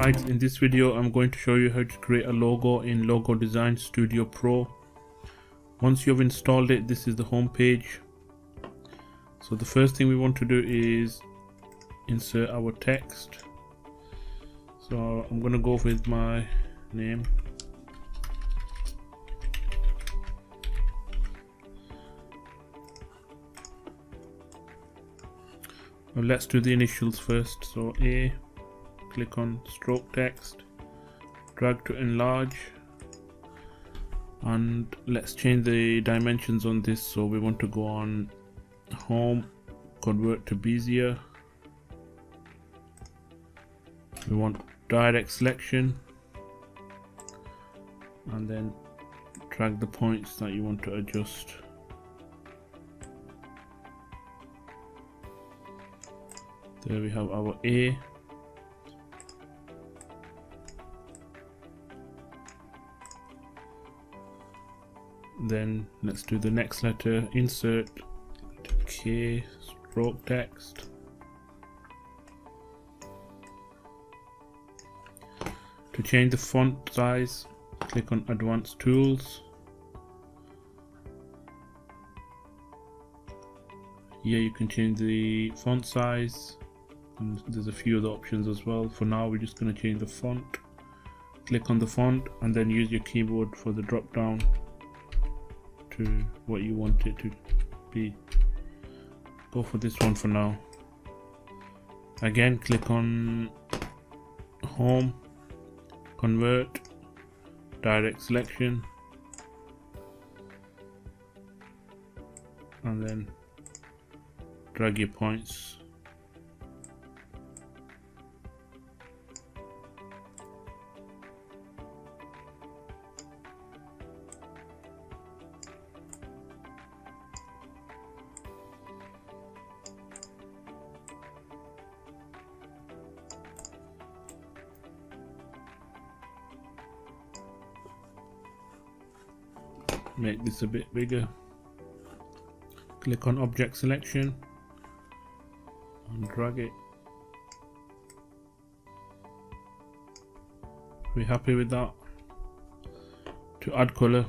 Right, in this video I'm going to show you how to create a logo in Logo Design Studio Pro. Once you've installed it, this is the home page. So the first thing we want to do is insert our text. So I'm going to go with my name. Well, let's do the initials first. So A, click on stroke text, drag to enlarge, and let's change the dimensions on this. So we want to go on home, convert to Bezier. We want direct selection, and then drag the points that you want to adjust. There we have our A. Then let's do the next letter, insert K, stroke text. To change the font size, click on Advanced Tools. Here you can change the font size, and there's a few other options as well. For now we're just going to change the font. Click on the font and then use your keyboard for the drop down to what you want it to be. Go for this one for now. Again, click on home, convert, direct selection, and then drag your points. Make this a bit bigger. Click on object selection and drag it. We're happy with that. To add color,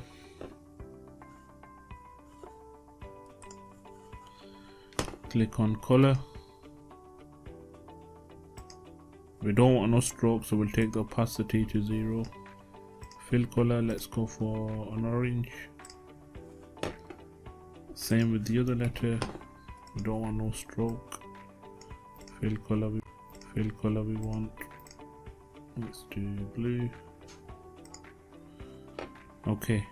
click on color. We don't want no stroke, so we'll take the opacity to 0. Fill color, let's go for an orange. Same with the other letter, we don't want no stroke. Fill color we want, let's do blue. Okay,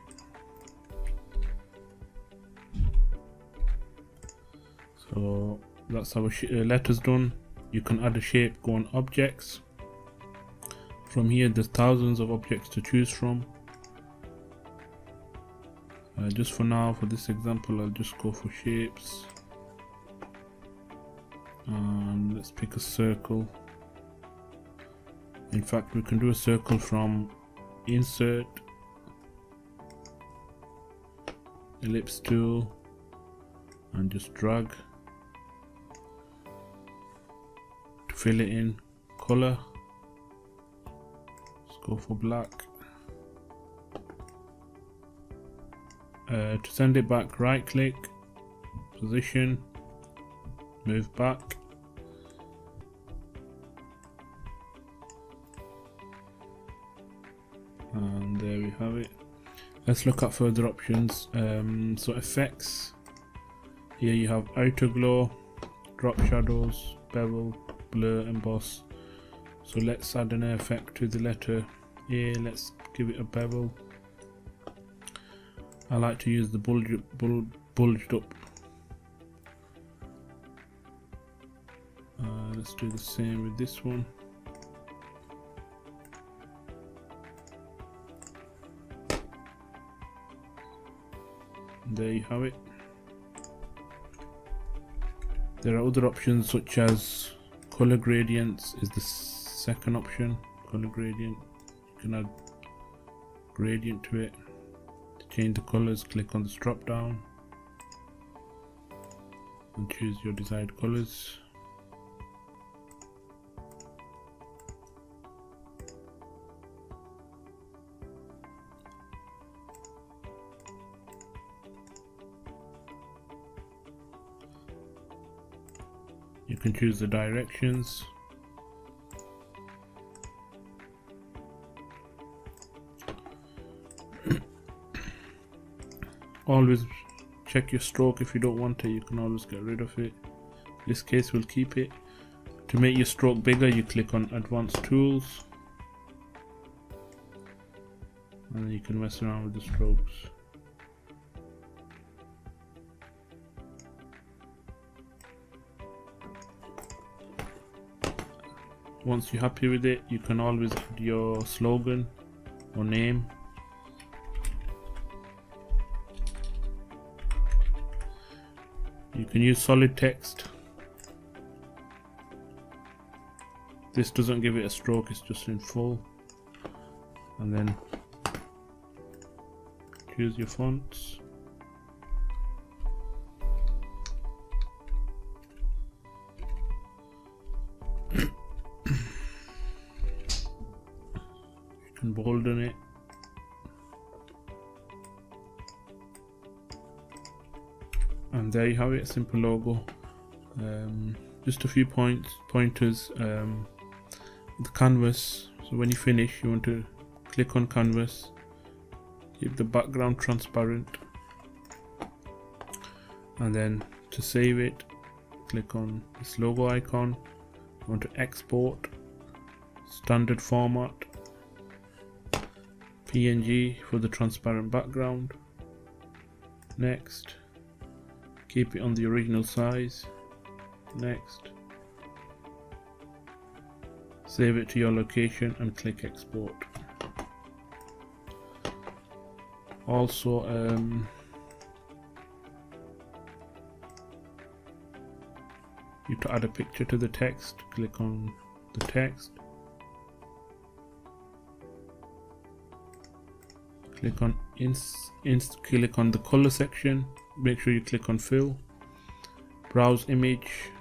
so that's our letters done. You can add a shape, go on objects. From here there's thousands of objects to choose from. Just for now, for this example, I'll just go for shapes. Let's pick a circle. In fact, we can do a circle from insert, ellipse tool, and just drag. To fill it in, color, let's go for black. To send it back, right click, position, move back. And there we have it. Let's look at further options. So effects, here you have outer glow, drop shadows, bevel, blur, emboss. So let's add an effect to the letter A. Let's give it a bevel. I like to use the bulged up. Let's do the same with this one. There you have it. There are other options such as color gradients is the second option. Color gradient, you can add gradient to it. Change the colors, click on this drop down and choose your desired colors. You can choose the directions. Always check your stroke. If you don't want it, you can always get rid of it. In this case, we'll keep it. To make your stroke bigger, you click on Advanced Tools, and you can mess around with the strokes. Once you're happy with it, you can always add your slogan or name. You can use solid text. This doesn't give it a stroke, it's just in full. And then choose your fonts. You can bolden it. And there you have it, a simple logo. Just a few pointers. The canvas, so when you finish, you want to click on canvas, keep the background transparent, and then to save it, click on this logo icon. You want to export, standard format, PNG for the transparent background. Next, keep it on the original size. Next, save it to your location and click export. Also, you to add a picture to the text, click on the text, click on click on the color section, make sure you click on fill, browse image,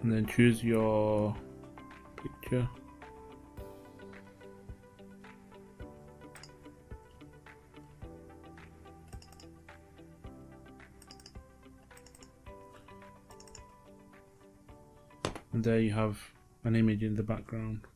and then choose your picture. And there you have an image in the background.